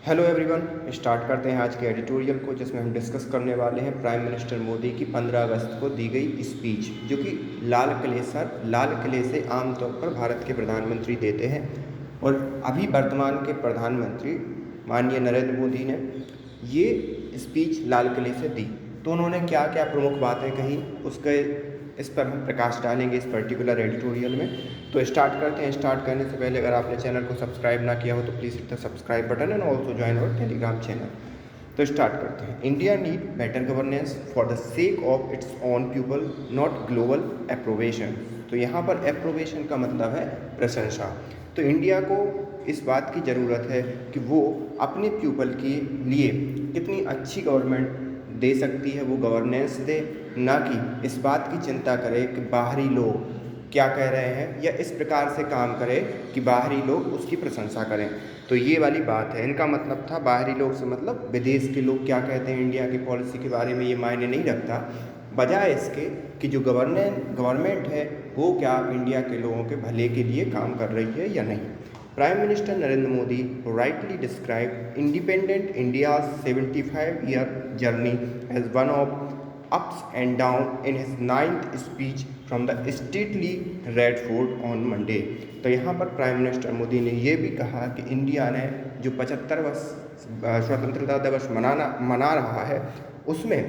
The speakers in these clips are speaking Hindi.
हेलो एवरीवन, स्टार्ट करते हैं आज के एडिटोरियल को, जिसमें हम डिस्कस करने वाले हैं प्राइम मिनिस्टर मोदी की 15 अगस्त को दी गई स्पीच, जो कि लाल किले से आमतौर पर भारत के प्रधानमंत्री देते हैं। और अभी वर्तमान के प्रधानमंत्री माननीय नरेंद्र मोदी ने ये स्पीच लाल किले से दी। तो उन्होंने क्या क्या प्रमुख बातें कही, उसके इस पर हम प्रकाश डालेंगे इस पर्टिकुलर एडिटोरियल में। तो स्टार्ट करते हैं। स्टार्ट करने से पहले अगर आपने चैनल को सब्सक्राइब ना किया हो तो please hit the subscribe button and also join our Telegram channel. तो स्टार्ट करते हैं। India need better governance for the sake of its own people, not global approbation. तो यहाँ पर अप्रोवेशन का मतलब है प्रशंसा। तो इंडिया को इस बात की ज़रूरत है कि वो अपने पीपल के लिए कितनी अच्छी गवर्नमेंट दे सकती है, वो गवर्नेंस दे, ना कि इस बात की चिंता करे कि बाहरी लोग क्या कह रहे हैं, या इस प्रकार से काम करे कि बाहरी लोग उसकी प्रशंसा करें। तो ये वाली बात है। इनका मतलब था बाहरी लोग से मतलब विदेश के लोग क्या कहते हैं इंडिया की पॉलिसी के बारे में, ये मायने नहीं रखता। बजाय इसके कि जो गवर्नमेंट है वो क्या इंडिया के लोगों के भले के लिए काम कर रही है या नहीं। Prime Minister Narendra Modi rightly described independent India's 75-year journey as one of ups and downs in his 9th speech from the stately Red Fort on Monday। तो यहाँ पर प्राइम मिनिस्टर मोदी ने ये भी कहा कि इंडिया ने जो 75वां स्वतंत्रता दिवस मना रहा है, उसमें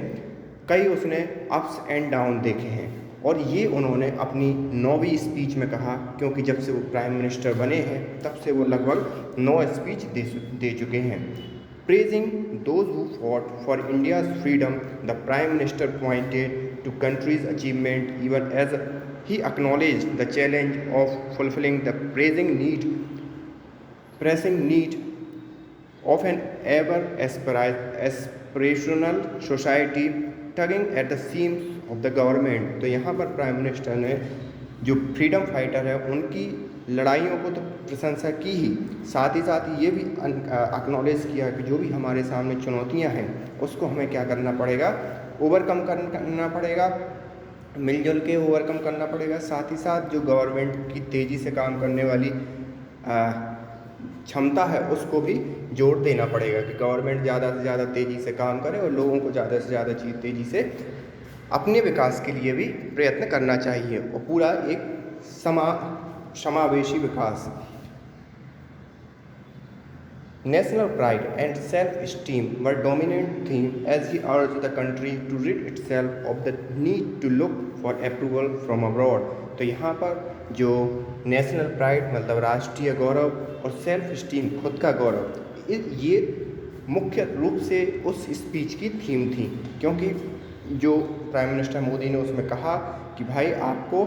कई उसने अप्स एंड डाउन देखे हैं। और ये उन्होंने अपनी 9वीं स्पीच में कहा, क्योंकि जब से वो प्राइम मिनिस्टर बने हैं तब से वो लगभग 9 स्पीच दे चुके हैं। Praising those who fought for India's freedom, the prime minister pointed to country's achievement even as he acknowledged the challenge of fulfilling the pressing need of an ever aspirational society tugging at the seams of the government. तो यहाँ पर प्राइम मिनिस्टर ने जो फ्रीडम फाइटर है उनकी लड़ाइयों को तो प्रशंसा की ही, साथ ही ये भी एक्नॉलेज किया कि जो भी हमारे सामने चुनौतियाँ हैं उसको हमें क्या करना पड़ेगा, ओवरकम करना पड़ेगा, मिलजुल के ओवरकम करना पड़ेगा। साथ ही साथ जो गवर्नमेंट की तेज़ी से काम करने वाली क्षमता है उसको भी जोड़ देना पड़ेगा कि गवर्नमेंट ज़्यादा से ज़्यादा तेज़ी से काम करे और लोगों को ज़्यादा से ज़्यादा तेज़ी से अपने विकास के लिए भी प्रयत्न करना चाहिए, और पूरा एक समावेशी विकास। National pride and self esteem were dominant theme as he urged the country to rid itself of the need to look for approval from abroad. तो यहाँ पर जो नेशनल प्राइड मतलब राष्ट्रीय गौरव और सेल्फ स्टीम खुद का गौरव, ये मुख्य रूप से उस स्पीच की थीम थी, क्योंकि जो प्राइम मिनिस्टर मोदी ने उसमें कहा कि भाई आपको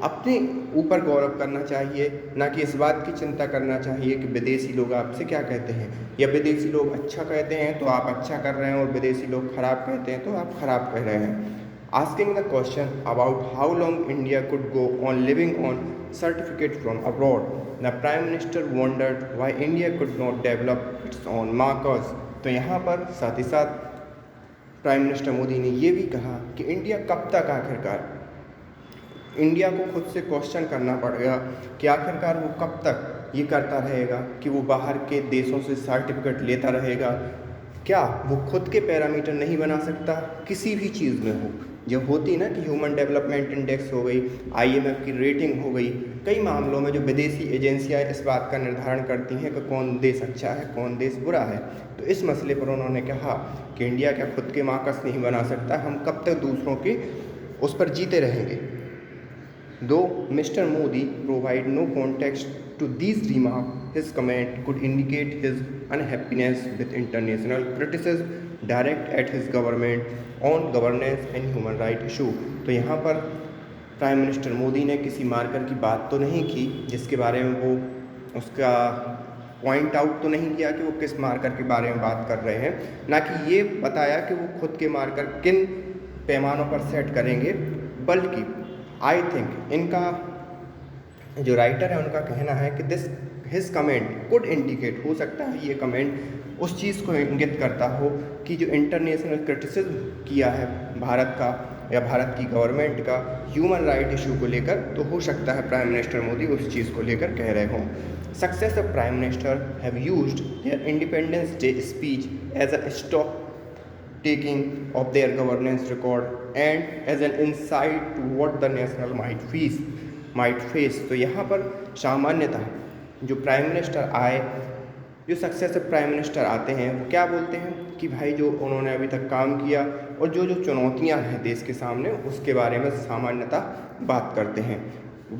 अपने ऊपर गौरव करना चाहिए, ना कि इस बात की चिंता करना चाहिए कि विदेशी लोग आपसे क्या कहते हैं, या विदेशी लोग अच्छा कहते हैं तो आप अच्छा कर रहे हैं और विदेशी लोग खराब कहते हैं तो आप खराब कह रहे हैं। Asking the question about how long India could go on living on certificate from abroad, the prime minister wondered why India could not develop its own markers. तो यहाँ पर साथ ही साथ प्राइम मिनिस्टर मोदी ने ये भी कहा कि इंडिया कब तक, आखिरकार इंडिया को खुद से क्वेश्चन करना पड़ेगा कि आखिरकार वो कब तक ये करता रहेगा कि वो बाहर के देशों से सर्टिफिकेट लेता रहेगा। क्या वो खुद के पैरामीटर नहीं बना सकता किसी भी चीज़ में हो, जो होती ना कि ह्यूमन डेवलपमेंट इंडेक्स हो गई, IMF की रेटिंग हो गई, कई मामलों में जो विदेशी एजेंसियां इस बात का निर्धारण करती हैं कि कौन देश अच्छा है कौन देश बुरा है। तो इस मसले पर उन्होंने कहा कि इंडिया क्या खुद के मार्कस नहीं बना सकता, हम कब तक दूसरों के उस पर जीते रहेंगे। Though Mr Modi provide no context to these remark, his comment could indicate his unhappiness with international criticism direct at his government on governance and human right issue। तो यहाँ पर प्राइम मिनिस्टर मोदी ने किसी मार्कर की बात तो नहीं की जिसके बारे में वो उसका पॉइंट आउट तो नहीं किया कि वो किस मार्कर के बारे में बात कर रहे हैं, ना कि ये बताया कि वो खुद के मार्कर किन पैमानों पर सेट करेंगे, बल्कि आई थिंक इनका जो राइटर है उनका कहना है कि this his comment could indicate, हो सकता है ये कमेंट उस चीज़ को इंगित करता हो कि जो इंटरनेशनल क्रिटिसिज्म किया है भारत का या भारत की गवर्नमेंट का ह्यूमन राइट इशू को लेकर, तो हो सकता है प्राइम मिनिस्टर मोदी उस चीज़ को लेकर कह रहे हों। Successive prime minister have used their Independence Day speech as a stock taking of their governance record and as an insight to what the national might face। तो यहाँ पर सामान्यतः जो प्राइम मिनिस्टर आए, जो सक्सेसिव प्राइम मिनिस्टर आते हैं, वो क्या बोलते हैं कि भाई जो उन्होंने अभी तक काम किया और जो जो चुनौतियां हैं देश के सामने, उसके बारे में सामान्यतः बात करते हैं।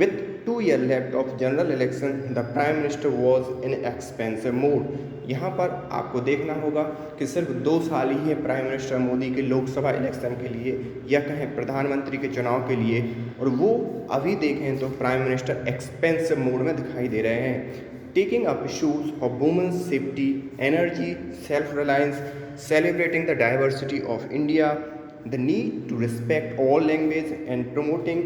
With 2 years left of general election, the prime minister was in expansive mood। यहाँ पर आपको देखना होगा कि सिर्फ 2 साल ही है प्राइम मिनिस्टर मोदी के लोकसभा इलेक्शन के लिए या कहें प्रधानमंत्री के चुनाव के लिए, और वो अभी देखें तो प्राइम मिनिस्टर एक्सपेंसिव मोड में दिखाई दे रहे हैं। Taking up issues of women's safety, energy, self-reliance, celebrating the diversity of India, the need to respect all language and promoting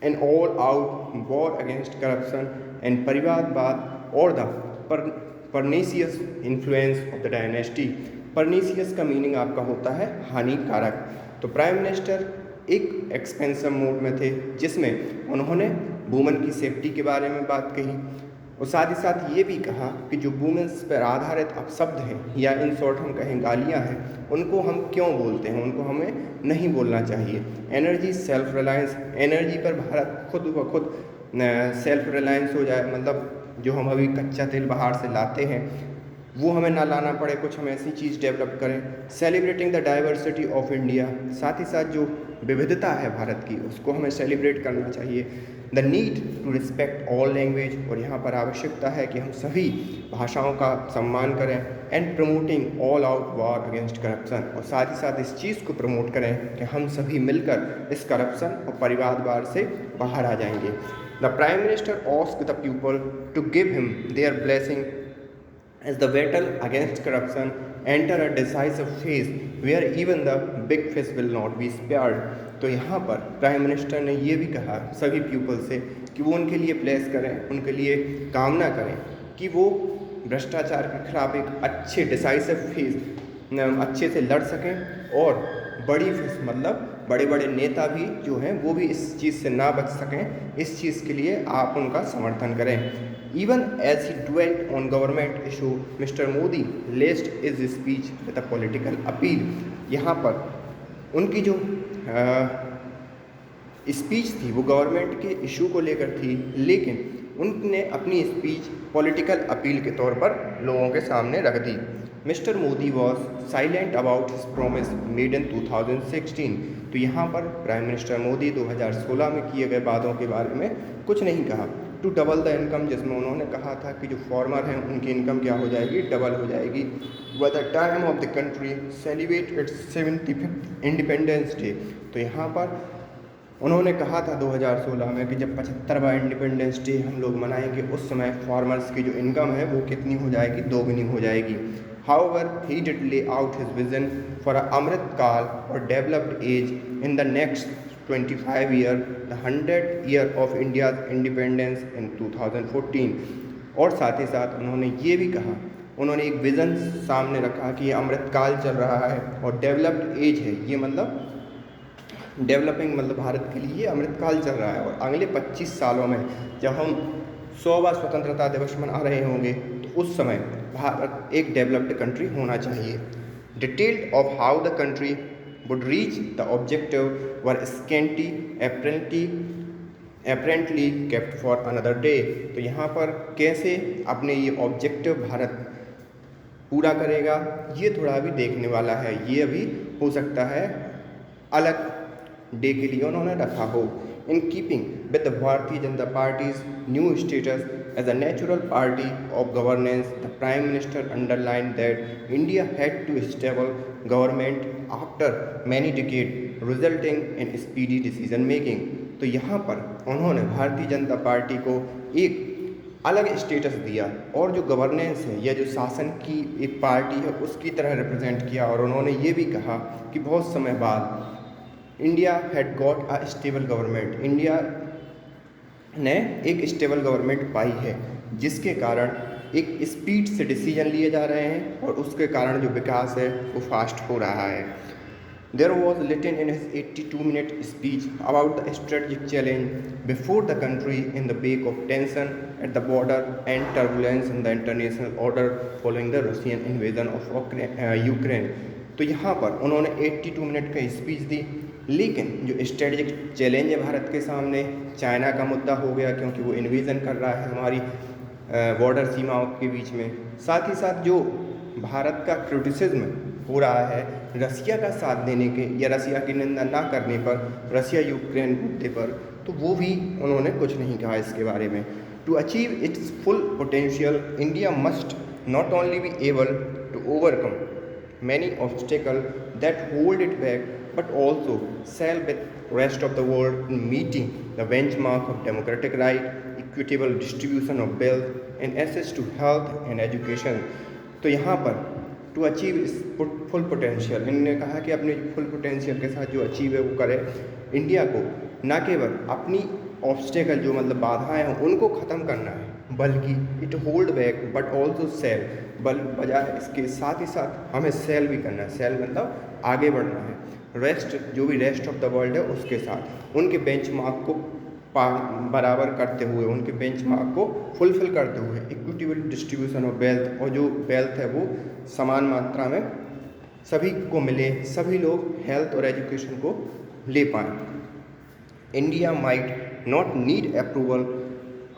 an all-out war against corruption and परिवारवाद और the pernicious influence of the dynasty। pernicious का मीनिंग आपका होता है हानिकारक। तो प्राइम मिनिस्टर एक एक्सपेंसिव मोड में थे जिसमें उन्होंने वुमेन की सेफ्टी के बारे में बात कही और साथ ही साथ ये भी कहा कि जो वुमेन्स पर आधारित अपशब्द हैं या इन शॉर्ट हम कहें गालियाँ हैं, उनको हम क्यों बोलते हैं, उनको हमें नहीं बोलना चाहिए। एनर्जी सेल्फ रिलायंस, एनर्जी पर भारत खुद ब खुद सेल्फ रिलायंस हो जाए, मतलब जो हम अभी कच्चा तेल बाहर से लाते हैं वो हमें ना लाना पड़े, कुछ हम ऐसी चीज़ डेवलप करें। Celebrating the diversity of India, साथ ही साथ जो विविधता है भारत की उसको हमें सेलिब्रेट करना चाहिए। The need to respect all language, और यहाँ पर आवश्यकता है कि हम सभी भाषाओं का सम्मान करें। And promoting all out war against corruption, और साथ ही साथ इस चीज़ को प्रमोट करें कि हम सभी मिलकर इस करप्शन और परिवारवाद से बाहर आ जाएंगे। The prime minister asked the people to give him their blessing as the battle against corruption enter a decisive phase where even the big fish will not be spared। तो यहाँ पर प्राइम मिनिस्टर ने ये भी कहा सभी पीपल से कि वो उनके लिए ब्लेस करें, उनके लिए कामना करें कि वो भ्रष्टाचार के खिलाफ एक अच्छे डिसाइसिव फेज अच्छे से लड़ सकें और बड़ी फिश मतलब बड़े बड़े नेता भी जो हैं वो भी इस चीज़ से ना बच सकें, इस चीज़ के लिए आप उनका समर्थन करें। Even as he dwelt on government issue, Mr. Modi laced his speech with a political appeal। यहाँ पर उनकी जो स्पीच थी वो गवर्नमेंट के इशू को लेकर थी, लेकिन उनने अपनी स्पीच पॉलिटिकल अपील के तौर पर लोगों के सामने रख दी। Mr Modi was silent about his promise made in 2016। तो यहाँ पर प्राइम मिनिस्टर मोदी 2016 में किए गए वादों के बारे में कुछ नहीं कहा। टू डबल द इनकम, जिसमें उन्होंने कहा था कि जो फॉर्मर हैं उनकी इनकम क्या हो जाएगी, डबल हो जाएगी। By the time of the country celebrate it's 75th independence day. तो यहाँ पर उन्होंने कहा था 2016 में कि जब 75वां इंडिपेंडेंस डे हम लोग मनाएंगे उस समय फार्मर्स की जो इनकम है वो कितनी हो जाएगी, दोगुनी हो जाएगी। However, he did lay out his vision for a Amrit Kal or developed age in the next 25 years, the 100th year of India's independence in 2014। और साथ ही साथ उन्होंने ये भी कहा, उन्होंने एक विज़न सामने रखा कि ये अमृत काल चल रहा है और डेवलप्ड एज है, ये मतलब डेवलपिंग मतलब भारत के लिए अमृत काल चल रहा है और अगले 25 सालों में जब हम 100वां स्वतंत्रता दिवस मना रहे होंगे तो उस समय भारत एक डेवलप्ड कंट्री होना चाहिए। Detailed of how the country would reach the objective were scanty apparently kept for another day। तो यहाँ पर कैसे अपने ये ऑब्जेक्टिव भारत पूरा करेगा ये थोड़ा अभी देखने वाला है, ये अभी हो सकता है अलग डे के लिए उन्होंने रखा हो। In keeping with the Bharatiya Janata parties new status as a natural party of governance, the Prime Minister underlined that India had to stable government after many decades, resulting in speedy decision making। तो यहाँ पर उन्होंने भारतीय जनता पार्टी को एक अलग स्टेटस दिया और जो गवर्नेंस है या जो शासन की एक पार्टी है उसकी तरह रिप्रेजेंट किया, और उन्होंने ये भी कहा कि बहुत समय बाद India had got a stable government, India ने एक स्टेबल गवर्नमेंट पाई है जिसके कारण एक स्पीड से डिसीजन लिए जा रहे हैं और उसके कारण जो विकास है वो फास्ट हो रहा है। There was written in his 82-minute speech about the strategic challenge before the country in the wake of tension at the border and turbulence in the international order following the Russian invasion of Ukraine. तो यहाँ पर उन्होंने 82 मिनट का स्पीच दी, लेकिन जो स्ट्रेटेजिक चैलेंज है भारत के सामने, चाइना का मुद्दा हो गया क्योंकि वो इन्वेजन कर रहा है हमारी बॉर्डर सीमाओं के बीच में, साथ ही साथ जो भारत का क्रिटिसिज्म हो रहा है रसिया का साथ देने के या रसिया की निंदा ना करने पर, रसिया यूक्रेन मुद्दे पर, तो वो भी उन्होंने कुछ नहीं कहा इसके बारे में। To achieve its full potential India must not only be able to overcome many obstacles that hold it back, but also excel with rest of the world in meeting the benchmark of democratic right, equitable distribution of wealth, and access to health and education। तो यहाँ पर टू अचीव इस फुल पोटेंशियल, इन्होंने कहा कि अपने फुल पोटेंशियल के साथ जो अचीव है वो करे, इंडिया को न केवल अपनी ऑब्स्टेकल जो मतलब बाधाएं हैं उनको ख़त्म करना है, बल्कि it hold back but also sell, बजाय इसके साथ ही साथ हमें सेल भी करना है। सेल मतलब आगे बढ़ना है, रेस्ट जो भी रेस्ट ऑफ द वर्ल्ड है उसके साथ उनके बेंचमार्क को बराबर करते हुए, उनके बेंचमार्क को फुलफिल करते हुए, इक्विटेबल डिस्ट्रीब्यूशन ऑफ वेल्थ, और जो वेल्थ है वो समान मात्रा में सभी को मिले, सभी लोग हेल्थ और एजुकेशन को ले पाएँ। India might not need approval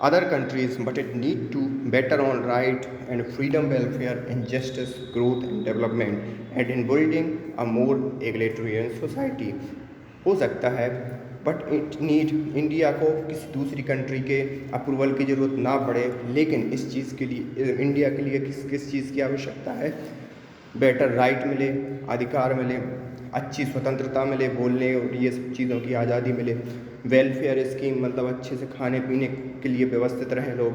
other countries, but it need to better on right and freedom, welfare and justice, growth and development, and in building a more egalitarian society। हो सकता है बट इट नीड, इंडिया को किसी दूसरी कंट्री के अप्रूवल की ज़रूरत ना पड़े, लेकिन इस चीज़ के लिए इंडिया के लिए किस चीज़ की आवश्यकता है, बेटर राइट मिले, अधिकार मिले, अच्छी स्वतंत्रता मिले, बोलने और ये सब चीज़ों की आज़ादी मिले, वेलफेयर स्कीम मतलब अच्छे से खाने पीने के लिए व्यवस्थित रहें लोग,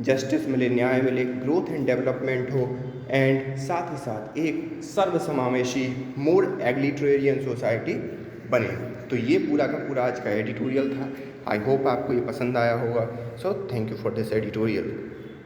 जस्टिस मिले, न्याय मिले, ग्रोथ एंड डेवलपमेंट हो, एंड साथ ही साथ एक सर्वसमावेशी मोर एग्लिटरेरियन सोसाइटी बने। तो ये पूरा का पूरा आज का एडिटोरियल था। आई होप आपको ये पसंद आया होगा। So thank you for this editorial.